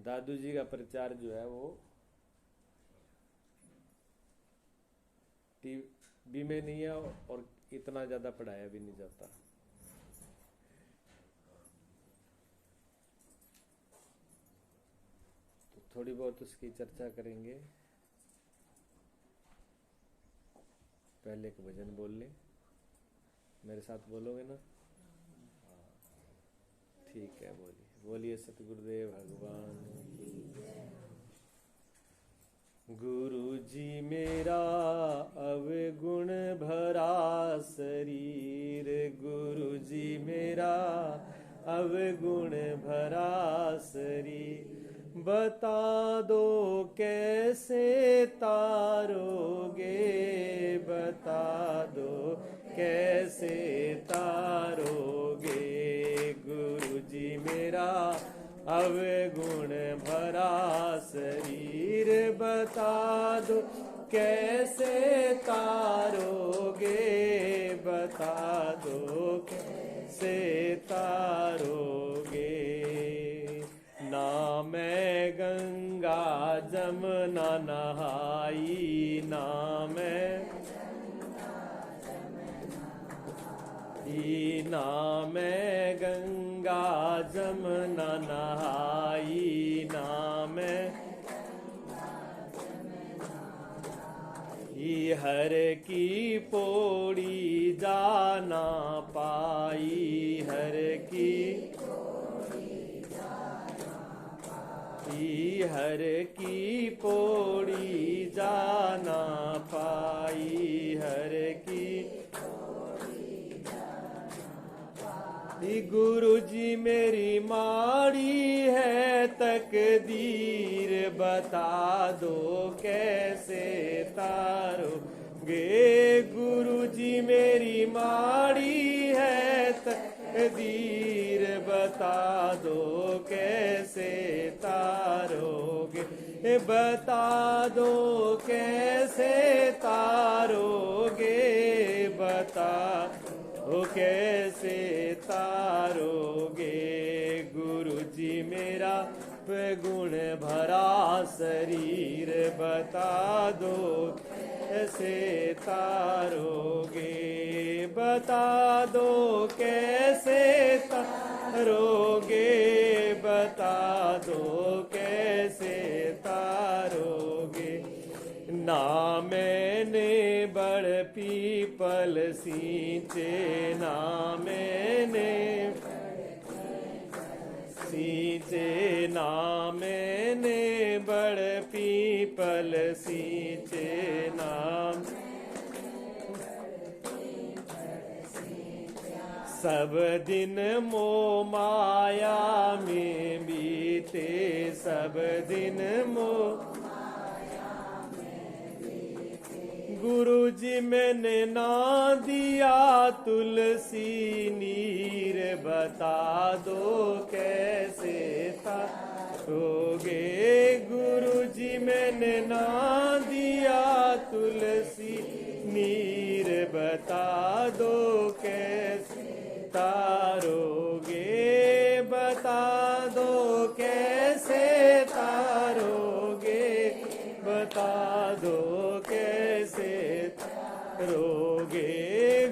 दादू जी का प्रचार जो है वो टीवी में नहीं है और इतना ज्यादा पढ़ाया भी नहीं जाता। तो थोड़ी बहुत उसकी चर्चा करेंगे। पहले एक भजन बोल ले, मेरे साथ बोलोगे ना? ठीक है, बोलिए। बोलिए सतगुरुदेव भगवान की। गुरु जी मेरा अवगुण भरा शरीर, गुरु जी मेरा अवगुण भरा शरीर, बता दो कैसे तारोगे, बता दो कैसे तारोगे। गुरु जी मेरा अवगुण भरा शरीर, बता दो कैसे तारोगे, बता दो कैसे तारोगे। ना मैं गंगा जमुना नहाई, ना मैं ना मैं गंगा जमुना नहाई, ना मैं हर की पौड़ी जाना पाई, हर की हर की पौड़ी जाना पाई, हर की। गुरु जी मेरी माड़ी है तकदीर, बता दो कैसे तारोगे। गुरु जी मेरी माड़ी है तकदीर, बता दो कैसे तारोगे, बता दो कैसे तारोगे, बता दो कैसे तारोगे। गुरु जी मेरा गुण भरा शरीर, बता दो कैसे तारोगे, बता दो कैसे तारोगे, बता दो कैसे तारोगे। ना मैंने बड़ पीपल सींचे, ना मैंने सींचे, ना मैंने बड़ पीपल सींचे, नाम सब दिन मोह माया में बीते, सब दिन मोह। गुरु जी मैंने ना दिया तुलसी नीर, बता दो कैसे तारोगे। गुरु जी मैंने ना दिया तुलसी नीर, बता दो कैसे तारोगे, बता दो कैसे तारोगे, बता दो कैसे तारोगे।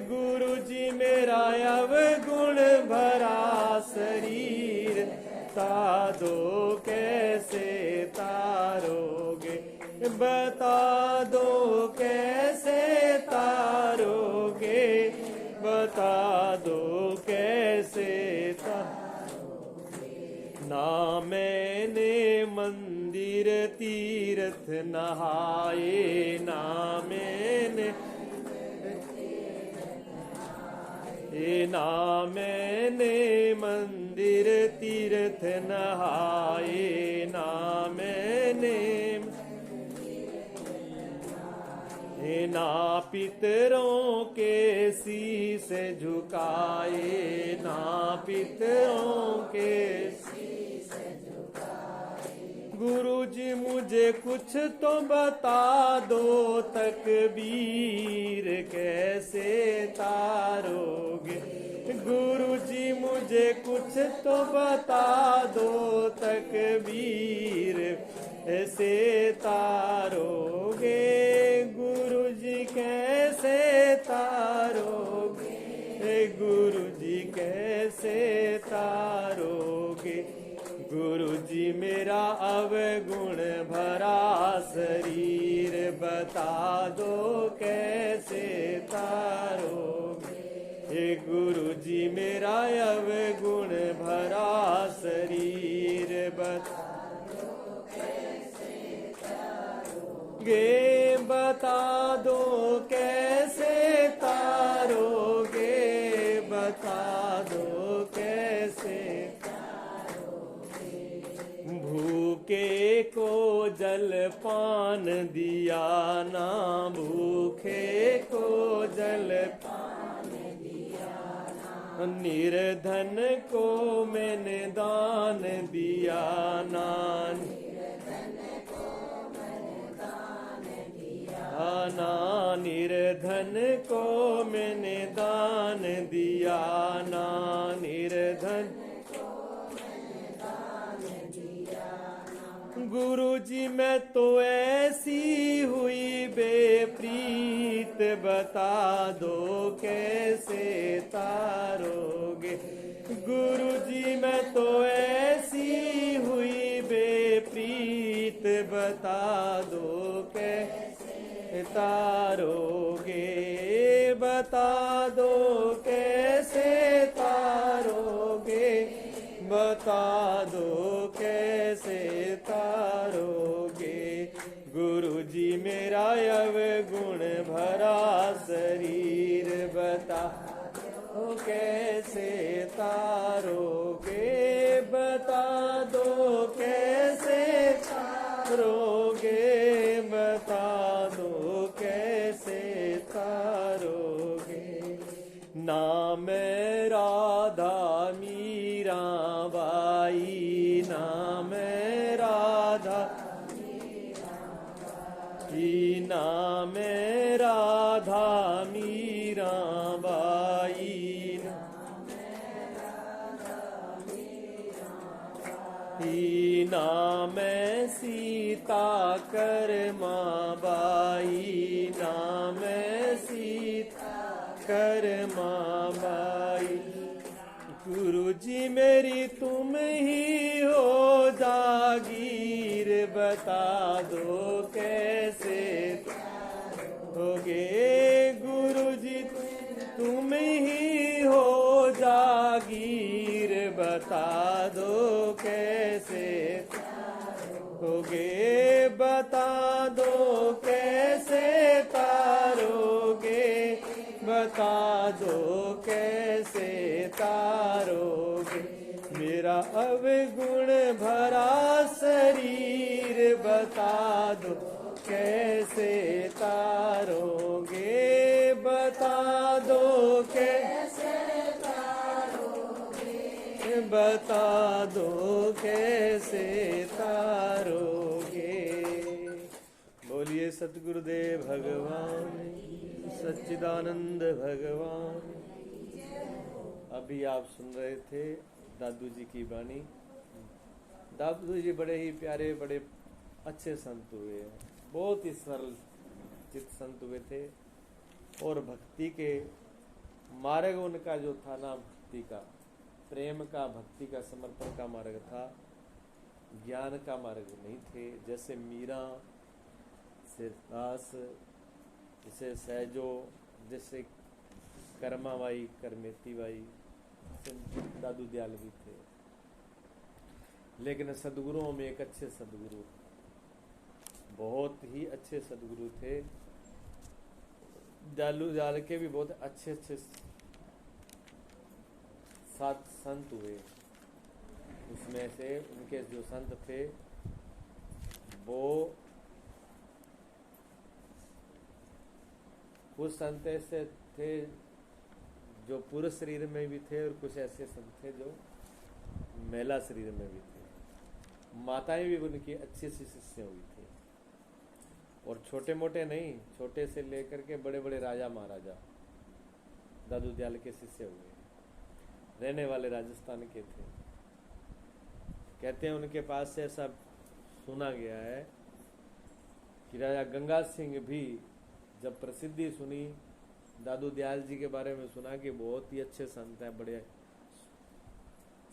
गुरु जी मेरा अवगुण भरा शरीर, बता दो कैसे तारोगे, बता दो कैसे तारोगे, बता दो कैसे तारोगे। ना मैंने मंदिर तीर्थ नहाए, ना मैंने ना मैंने मंदिर तीर्थ नहाए, ना मैंने ना पितरों के शीश झुकाए, ना पितरों के शीश झुकाए। गुरु जी मुझे कुछ तो बता दो तकबीर कैसे तारोगे। गुरु जी मुझे कुछ तो बता दो तकबीर कैसे तारोगे गुरु जी, कैसे तारोगे गुरु जी, कैसे तारोगे गुरु जी। मेरा अवगुण भरा शरीर बता दो कैसे तारोगे हे गुरु जी। मेरा अवगुण भरा शरीर बता बता दो कैसे तारोगे, बता दो कैसे तारोगे। भूखे को जल पान दिया ना, भूखे को जल पान दिया ना, निर्धन को मैंने दान दिया ना, ना निर्धन को मैंने दान दिया ना, निर्धन को मैंने दान दिया ना। गुरु जी मैं तो ऐसी हुई बेप्रीत, बता दो कैसे तारोगे गुरु जी। मैं तो ऐसी हुई बेप्रीत, बता दो कैसे तारोगे, बता दो कैसे तारोगे, बता दो कैसे तारोगे गुरु जी। मेरा अवगुण भरा शरीर बता दो कैसे तारोगे, बता दो कैसे तारोगे, बता दो कैसे तारोगे। नाम राधा मीरा बाई, नाम राधा ही, नाम राधा मीरा बाई, ही नाम सीता कर्मा बाई, नाम सीता कर्मा बाई। गुरु जी मेरी तुम ही हो जागीर, बता दो कैसे होगे गुरु जी। तुम ही हो जागीर, बता दो कैसे होगे, बता दो कैसे तारोगे, बता दो कैसे तारोगे। मेरा अवगुण भरा शरीर, बता दो कैसे तारोगे, बता दो कैसे तारोगे, बता दो कैसे तारोगे। बोलिए सतगुरुदेव भगवान सच्चिदानंद भगवान। अभी आप सुन रहे थे दादू जी की वाणी। दादू जी बड़े ही प्यारे, बड़े अच्छे संत हुए हैं, बहुत ही सरल चित्त संत हुए थे। और भक्ति के मार्ग उनका जो था ना, भक्ति का, प्रेम का, भक्ति का, समर्पण का मार्ग था, ज्ञान का मार्ग नहीं थे। जैसे मीरा, जैसे दास, जैसे सहजो, जैसे कर्माबाई, करमेती बाई, दादू दयाल भी थे। लेकिन सदगुरुओं में एक अच्छे सदगुरु, बहुत ही अच्छे सदगुरु थे। दादू दयाल के भी बहुत अच्छे अच्छे सात संत हुए। उसमें से उनके जो संत थे वो कुछ संत ऐसे थे जो पुरुष शरीर में भी थे, और कुछ ऐसे संत थे जो महिला शरीर में भी थे। माताएं भी उनकी अच्छी सी शिष्य हुई थी। और छोटे मोटे नहीं, छोटे से लेकर के बड़े बड़े राजा महाराजा दादू दयाल के शिष्य हुए। रहने वाले राजस्थान के थे। कहते हैं उनके पास से ऐसा सुना गया है कि राजा गंगा सिंह भी जब प्रसिद्धि सुनी, दादू दयाल जी के बारे में सुना कि बहुत ही अच्छे संत हैं, बड़े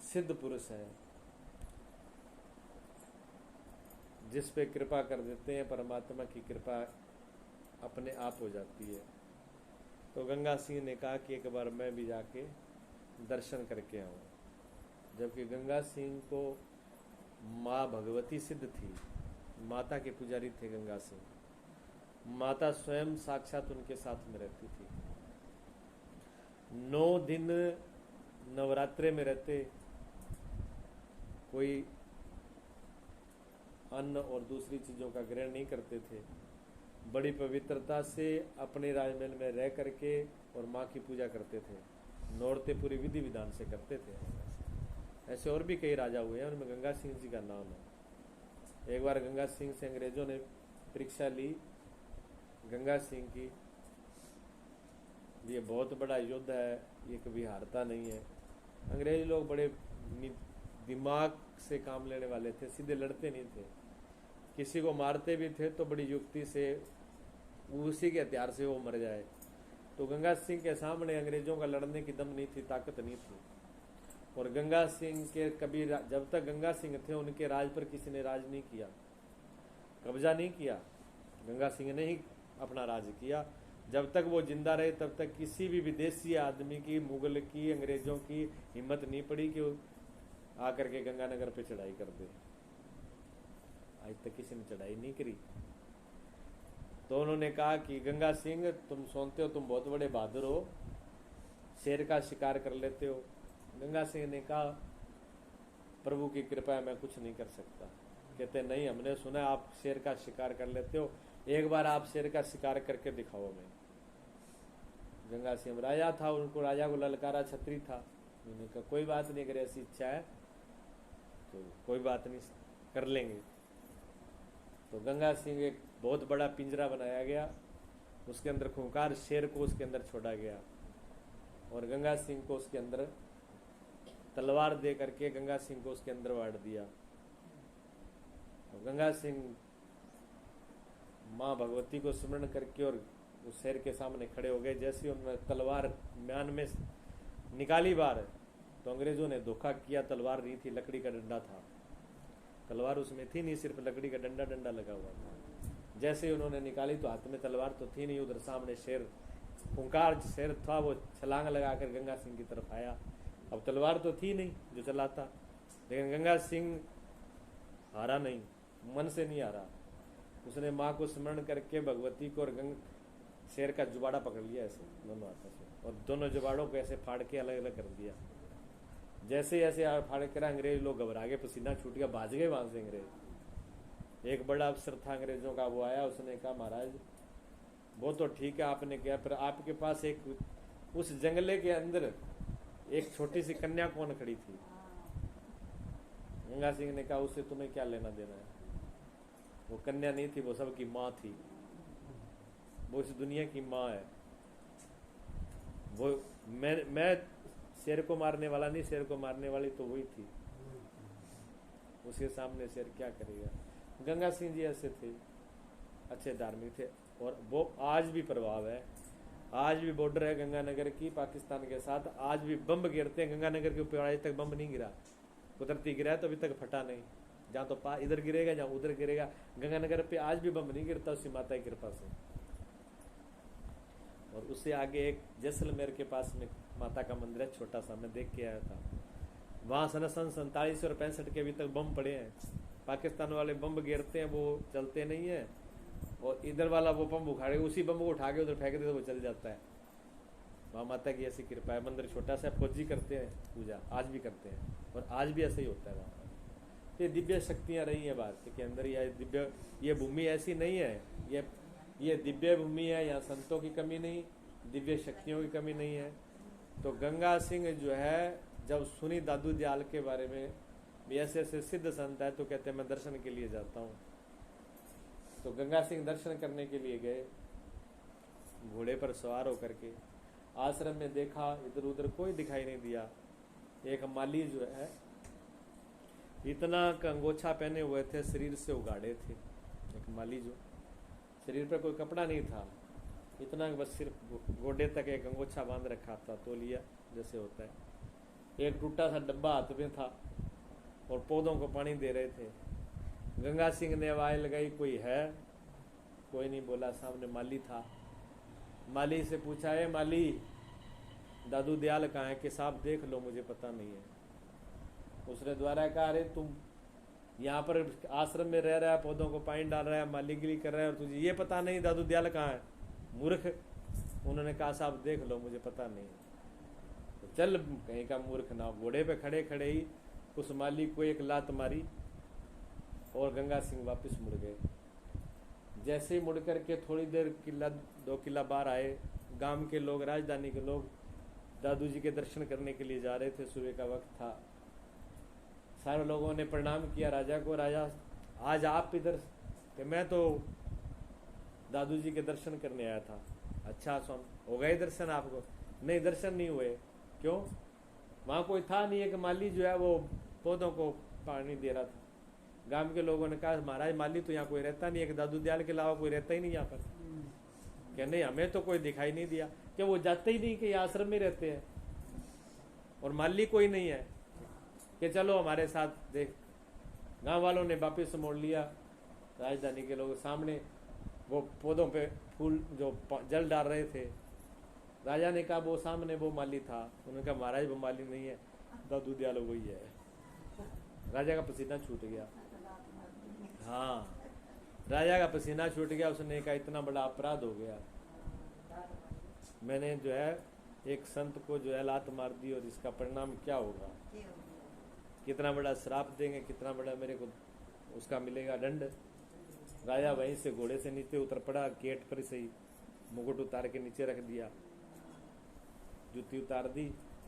सिद्ध पुरुष हैं, जिस पे कृपा कर देते हैं परमात्मा की कृपा अपने आप हो जाती है। तो गंगा सिंह ने कहा कि एक बार मैं भी जाके दर्शन करके आऊँ। जबकि गंगा सिंह को माँ भगवती सिद्ध थी, माता के पुजारी थे गंगा सिंह। माता स्वयं साक्षात उनके साथ में रहती थी। 9 दिन नवरात्रे में रहते, कोई अन्न और दूसरी चीज़ों का ग्रहण नहीं करते थे। बड़ी पवित्रता से अपने राजमहल में रह करके और माँ की पूजा करते थे। नौरते पूरी विधि विधान से करते थे। ऐसे और भी कई राजा हुए हैं, उनमें गंगा सिंह जी का नाम है। एक बार गंगा सिंह से अंग्रेजों ने परीक्षा ली। गंगा सिंह की, ये बहुत बड़ा योद्धा है, ये कभी हारता नहीं है। अंग्रेज लोग बड़े दिमाग से काम लेने वाले थे, सीधे लड़ते नहीं थे। किसी को मारते भी थे तो बड़ी युक्ति से, उसी के हथियार से वो मर जाए। तो गंगा सिंह के सामने अंग्रेजों का लड़ने की दम नहीं थी, ताकत नहीं थी। और गंगा सिंह के कभी, जब तक गंगा सिंह थे उनके राज पर किसी ने राज नहीं किया, कब्जा नहीं किया। गंगा सिंह ने ही अपना राज किया। जब तक वो जिंदा रहे तब तक किसी भी विदेशी आदमी की, मुगल की, अंग्रेजों की हिम्मत नहीं पड़ी कि वो आकर के गंगानगर पे चढ़ाई कर दे। आज तक किसी ने चढ़ाई नहीं करी। तो उन्होंने कहा कि गंगा सिंह, तुम सोचते हो तुम बहुत बड़े बहादुर हो, शेर का शिकार कर लेते हो। गंगा सिंह ने कहा, प्रभु की कृपा है, मैं कुछ नहीं कर सकता। कहते नहीं, हमने सुना आप शेर का शिकार कर लेते हो, एक बार आप शेर का शिकार करके दिखाओ। मैं गंगा सिंह राजा था, उनको राजा को ललकारा, छत्री था। उन्होंने कहा कोई बात नहीं, अगर ऐसी इच्छा है तो कोई बात नहीं, कर लेंगे। तो गंगा सिंह, एक बहुत बड़ा पिंजरा बनाया गया, उसके अंदर खूंखार शेर को उसके अंदर छोड़ा गया और गंगा सिंह को उसके अंदर तलवार दे करके गंगा सिंह को उसके अंदर वाड़ दिया। तो गंगा सिंह माँ भगवती को स्मरण करके और उस शेर के सामने खड़े हो गए। जैसे उन्होंने तलवार म्यान में निकाली बाहर, तो अंग्रेजों ने धोखा किया, तलवार नहीं थी, लकड़ी का डंडा था। तलवार उसमें थी नहीं, सिर्फ लकड़ी का डंडा लगा हुआ था। जैसे उन्होंने निकाली तो हाथ में तलवार तो थी नहीं, उधर सामने शेर, खूंखार शेर था, वो छलांग लगाकर गंगा सिंह की तरफ आया। अब तलवार तो थी नहीं जो चलाता, लेकिन गंगा सिंह हारा नहीं, मन से नहीं हारा। उसने माँ को स्मरण करके भगवती को और शेर का जुबाड़ा पकड़ लिया ऐसे दोनों हाथों से, और दोनों जुबाड़ों को ऐसे फाड़ के अलग अलग कर दिया। जैसे ऐसे फाड़ करा, अंग्रेज लोग घबरा गए, पसीना छूट गया, भाज गए वहां से अंग्रेज। एक बड़ा अफसर था अंग्रेजों का, वो आया, उसने कहा महाराज वो तो ठीक है आपने किया, पर आपके पास एक उस जंगले के अंदर एक छोटी सी कन्या कौन खड़ी थी? गंगा सिंह ने कहा उससे तुम्हें क्या लेना देना है? वो कन्या नहीं थी, वो सबकी माँ थी, वो इस दुनिया की माँ है। वो मैं शेर को मारने वाला नहीं, शेर को मारने वाली तो वही थी। उसके सामने शेर क्या करेगा? गंगा सिंह जी ऐसे थे, अच्छे धार्मिक थे, और वो आज भी प्रभाव है। आज भी बॉर्डर है गंगानगर की पाकिस्तान के साथ, आज भी बम गिरते हैं। गंगानगर के ऊपर आज तक बम नहीं गिरा, कुदरती गिरा है तो अभी तक फटा नहीं। जहाँ तो इधर गिरेगा, जहाँ उधर गिरेगा, गंगानगर पे आज भी बम नहीं गिरता, उसी माता की कृपा से। और उससे आगे एक जैसलमेर के पास में माता का मंदिर है, छोटा सा, मैं देख के आया था। वहाँ सन 47 और 65 के अभी तक बम पड़े हैं। पाकिस्तान वाले बम गिरते हैं, वो चलते नहीं है, और इधर वाला वो बम उखाड़े, उसी बम को उठा के उधर फेंक दे तो वो चल जाता है। वहाँ माता की ऐसी कृपा है। मंदिर छोटा सा, फौजी करते हैं पूजा, आज भी करते हैं, और आज भी ऐसा ही होता है वहाँ पर। ये दिव्य शक्तियाँ रही हैं भारत के अंदर। ये भूमि ऐसी नहीं है, ये दिव्य भूमि है, यहाँ संतों की कमी नहीं, दिव्य शक्तियों की कमी नहीं है। तो गंगा सिंह जो है, जब सुनी दादू दयाल के बारे में, ऐसे ऐसे सिद्ध संत है, तो कहते हैं मैं दर्शन के लिए जाता हूँ। तो गंगा सिंह दर्शन करने के लिए गए, घोड़े पर सवार होकर के। आश्रम में देखा, इधर उधर कोई दिखाई नहीं दिया। एक माली जो है इतना कंगोछा पहने हुए थे, शरीर से उगाड़े थे। एक माली जो शरीर पर कोई कपड़ा नहीं था, इतना बस सिर्फ गोडे तक एक अंगोछा बांध रखा था, तौलिया जैसे होता है। एक टूटा सा डब्बा हाथ में था और पौधों को पानी दे रहे थे। गंगा सिंह ने आवाज लगाई, कोई है? कोई नहीं बोला। सामने माली था। माली से पूछा, है माली, दादू दयाल कहाँ है? कि साहब देख लो, मुझे पता नहीं है। उसने द्वारा कहा, अरे तुम यहाँ पर आश्रम में रह रहा है, पौधों को पानी डाल रहा है, मालीगिरी कर रहा है, और तुझे ये पता नहीं दादू दयाल कहाँ है? मूर्ख। उन्होंने कहा, साहब देख लो, मुझे पता नहीं है। तो चल, कहीं का मूर्ख ना। घोड़े पे खड़े खड़े ही उस माली को एक लात मारी और गंगा सिंह वापस मुड़ गए। जैसे ही मुड़ करके थोड़ी देर किला 2 किला बाहर आए, गांव के लोग, राजधानी के लोग दादू जी के दर्शन करने के लिए जा रहे थे। सुबह का वक्त था। सारे लोगों ने प्रणाम किया राजा को। राजा, आज आप इधर? कि मैं तो दादू जी के दर्शन करने आया था। अच्छा स्वामी, हो गए दर्शन आपको? नहीं, दर्शन नहीं हुए। क्यों? वहां कोई था नहीं। एक माली जो है वो पौधों को पानी दे रहा था। गांव के लोगों ने कहा, महाराज माली तो यहाँ कोई रहता नहीं है, कि दादू दयाल के अलावा कोई रहता ही नहीं यहाँ पर। क्या नहीं, हमें तो कोई दिखाई नहीं दिया। क्या वो जाते ही नहीं कि आश्रम में रहते हैं और माली कोई नहीं है? कि चलो हमारे साथ देख। गांव वालों ने वापिस मोड़ लिया। राजधानी के लोग सामने वो पौधों पे फूल जो जल डाल रहे थे। राजा ने कहा, वो सामने वो माली था। उन्होंने कहा, महाराज वो माली नहीं है, दादू दयाल वही है। राजा का पसीना छूट गया। हाँ, राजा का पसीना छूट गया। उसने कहा, इतना बड़ा अपराध हो गया, मैंने जो है एक संत को जो है लात मार दी, और इसका परिणाम क्या होगा? कितना बड़ा श्राप देंगे, कितना बड़ा मेरे को उसका मिलेगा दंड। राजा वहीं से घोड़े से नीचे उतर पड़ा। गेट पर से ही मुकुट उतार के नीचे रख दिया, जूती उतार दी,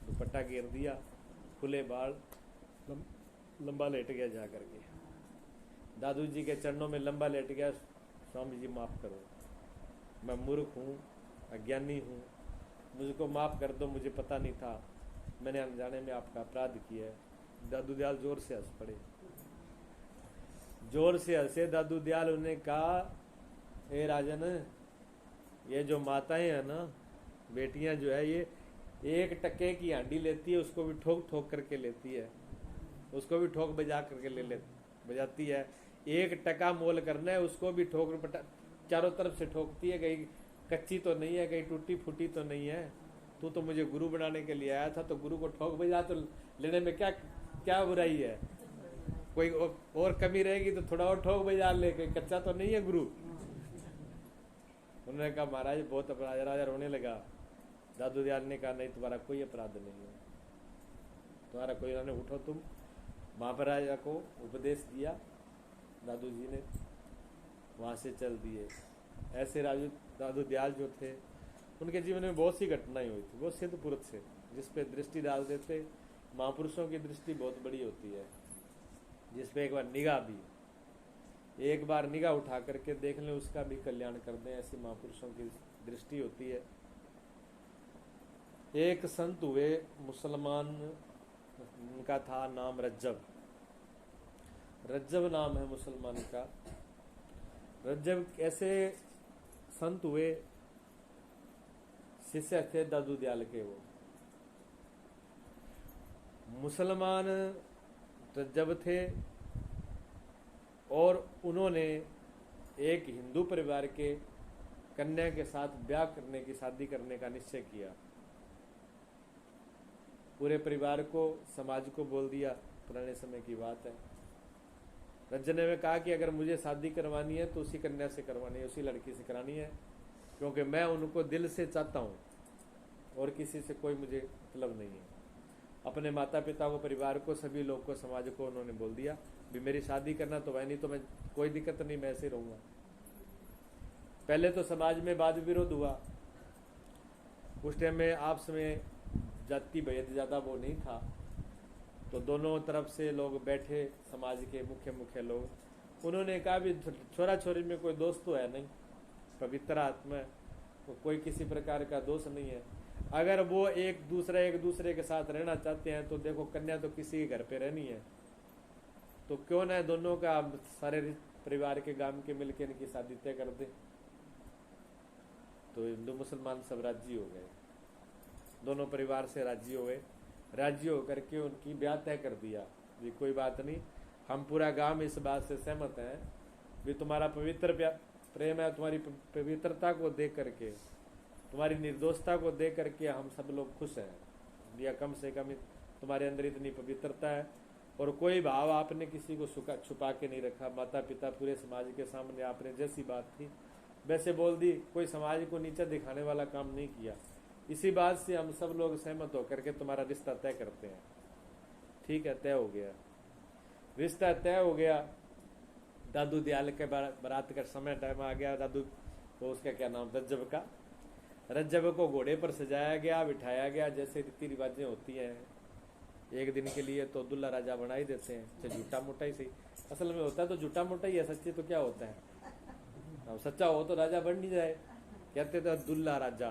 दुपट्टा घेर दिया, खुले बाल, लंबा लेट गया। जा करके दादू जी के चरणों में लंबा लेट गया। स्वामी जी माफ करो, मैं मूर्ख हूँ, अज्ञानी हूँ, मुझको माफ कर दो, मुझे पता नहीं था, मैंने अनजाने में आपका अपराध किया है। दादू दयाल जोर से हंस पड़े। जोर से हंसे दादू दयाल। उन्होंने कहा, ए राजन, ये जो माताएं हैं ना, बेटियां जो है, ये 1 टके की हांडी लेती है, उसको भी ठोक ठोक करके लेती है, उसको भी ठोक बजा करके बजाती है। 1 टका मोल करना है, उसको भी ठोक चारों तरफ से ठोकती है। कहीं कच्ची तो नहीं है, कहीं टूटी फूटी तो नहीं है। तू तो मुझे गुरु बनाने के लिए आया था, तो गुरु को ठोक बजा तो लेने में क्या बुराई है? कोई और कमी रहेगी तो थोड़ा और ठोक बजा ले, कोई कच्चा तो नहीं है गुरु। उन्होंने कहा, महाराज बहुत अपराध। राजा रोने लगा। दादू दयाल ने कहा, नहीं, तुम्हारा कोई अपराध नहीं है, तुम्हारा कोई। उन्होंने, उठो तुम। वहां पर राजा को उपदेश दिया दादू जी ने, वहां से चल दिए। ऐसे दादू दयाल जो थे, उनके जीवन में बहुत सी घटनाएं हुई थी। वो सिद्ध पुरुष थे, जिस पे दृष्टि डाल देते। महापुरुषों की दृष्टि बहुत बड़ी होती है, जिस पे एक बार निगाह भी, एक बार निगाह उठा करके देख लें, उसका भी कल्याण कर दें, ऐसी महापुरुषों की दृष्टि होती है। एक संत हुए मुसलमान, उनका था नाम रज्जब। रज्जब नाम है मुसलमान का। रज्जब ऐसे संत हुए, शिष्य थे दादू दयाल के। वो मुसलमान रज्जब थे, और उन्होंने एक हिंदू परिवार के कन्या के साथ ब्याह करने की, शादी करने का निश्चय किया। पूरे परिवार को, समाज को बोल दिया। पुराने समय की बात है। रज्जब ने कहा कि अगर मुझे शादी करवानी है तो उसी कन्या से करवानी है, उसी लड़की से करानी है, क्योंकि मैं उनको दिल से चाहता हूँ और किसी से कोई मुझे मतलब नहीं है। अपने माता पिता को, परिवार को, सभी लोग को, समाज को उन्होंने बोल दिया भी मेरी शादी करना तो वह नहीं, तो मैं कोई दिक्कत नहीं, मैं ऐसे रहूंगा। पहले तो समाज में वाद विरोध हुआ। उस टाइम में आपस में जाति भेद ज्यादा वो नहीं था, तो दोनों तरफ से लोग बैठे, समाज के मुख्य लोग। उन्होंने कहा भी छोरा छोरी में कोई दोष तो है नहीं, पवित्र आत्मा, कोई किसी प्रकार का दोष नहीं है। अगर वो एक दूसरे के साथ रहना चाहते हैं तो देखो, कन्या तो किसी के घर पे रहनी है, तो क्यों ना दोनों का सारे परिवार के गांव के मिलके इनकी शादी तय कर दे। तो हिंदू मुसलमान सब राजी हो गए, दोनों परिवार से राजी हुए। राजी होकर के उनकी ब्याह तय कर दिया। भी कोई बात नहीं, हम पूरा गांव इस बात से सहमत हैं भी तुम्हारा पवित्र प्रेम है, तुम्हारी पवित्रता को देख करके, तुम्हारी निर्दोषता को देख करके हम सब लोग खुश हैं। या कम से कम तुम्हारे अंदर इतनी पवित्रता है और कोई भाव आपने किसी को छुपा के नहीं रखा। माता पिता पूरे समाज के सामने आपने जैसी बात थी वैसे बोल दी, कोई समाज को नीचे दिखाने वाला काम नहीं किया। इसी बात से हम सब लोग सहमत होकर के तुम्हारा रिश्ता तय करते हैं। ठीक है, तय हो गया, रिश्ता तय हो गया। दादू दयाल के बारात का समय टाइम आ गया। दादू तो उसका क्या नाम, रज्जब का, रज्जब को घोड़े पर सजाया गया, बिठाया गया, जैसे रीति रिवाजें होती हैं। एक दिन के लिए तो दुल्ला राजा बना ही देते हैं, चाहे झूठा मोटा ही सही। असल में होता है तो झूठा मोटा ही है, सच्ची तो क्या होता है। अब सच्चा हो तो राजा बन नहीं जाए। कहते थे दुल्ला राजा,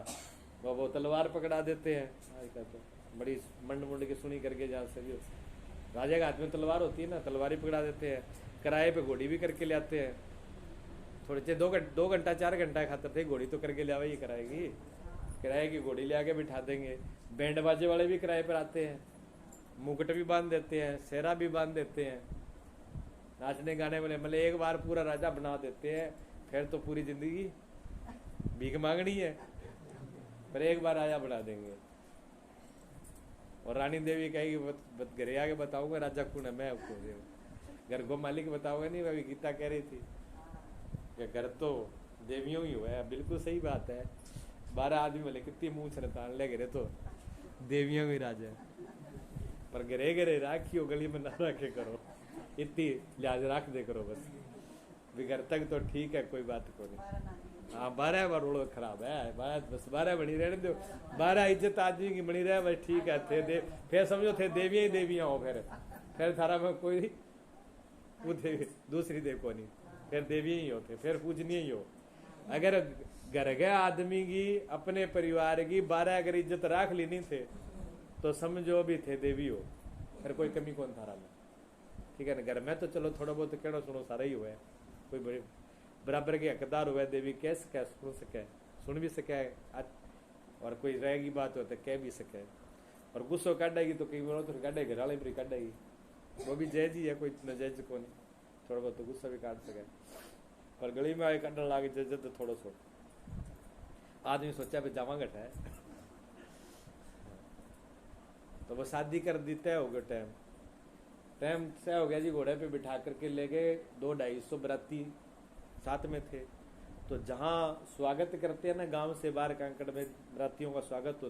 वो तलवार पकड़ा देते हैं। तो बड़ी मंड के सुनी करके जहाँ से भी राजा के हाथ में तलवार होती है ना, तलवार ही पकड़ा देते हैं। किराए पे घोड़ी भी करके ले आते हैं। थोड़े से 2 घंटा 4 घंटा खाते थे, घोड़ी तो करके ले आवा, ये कराएगी, किराए की घोड़ी ले आके बिठा देंगे। बैंड बाजे वाले भी किराए पर आते हैं, मुकुट भी बांध देते हैं, सेहरा भी बांध देते हैं, नाचने गाने वाले। मतलब एक बार पूरा राजा बना देते हैं, फिर तो पूरी जिंदगी भीख मांगनी है, पर एक बार राजा बना देंगे। और रानी देवी कहेगी घरे आके बताऊंगा राजा कौन है, मैं आपको घर को मालिक बताऊंगा नहीं। मैं गीता कह रही थी कि घर तो देवियों ही हुआ है। बिल्कुल सही बात है। 12 आदमी बोले कितनी मुंह छरतान ले, घरे तो देवियों ही राजा है। पर घरे घरे राखियो, गली में ना रखे करो, इतनी लिहाज रख दे करो बस। घर तक तो ठीक है, कोई बात को नहीं। हाँ 12 बार रोड़ो खराब है, बस 12 बनी रहने दो। 12 इज्जत आदमी की बनी रहे, बस ठीक है। थे फिर समझो थे देवियां ही देवियां हो, फिर थारा में कोई दूसरी देव को नहीं, फिर देवियां ही होते, फिर पूजनीय ही हो। अगर घर गए आदमी की, अपने परिवार की 12 अगर इज्जत राख ली नहीं थे तो समझो भी थे देवी हो, फिर कोई कमी कौन थारा में। ठीक है ना, घर में तो चलो थोड़ा बहुत कहना सुनो सारा ही हुआ है, कोई बड़े बराबर के हकदार हुआ है। देवी कह सके, सुन भी सके, और कोई रहेगी बात हो तो कह भी सके। और गुस्सो काटेगी तो कई बार तो काटेगी, घर वाले भी काटेगी, वो भी जय जी है, कोई नजायज को नहीं। थोड़ा बहुत तो गुस्सा भी काट सके, पर गली में आए काटने लागे जज तो थोड़ा सो आदमी सोचा भी जावा घटा है। तो वो शादी कर दी, तय हो गया टाइम तय हो गया जी। घोड़े पे बिठा करके ले गए, 200-250 बराती साथ में थे। तो जहाँ स्वागत करते हैं ना, गांव से बाहर कांकड़ में बरातियों का स्वागत होता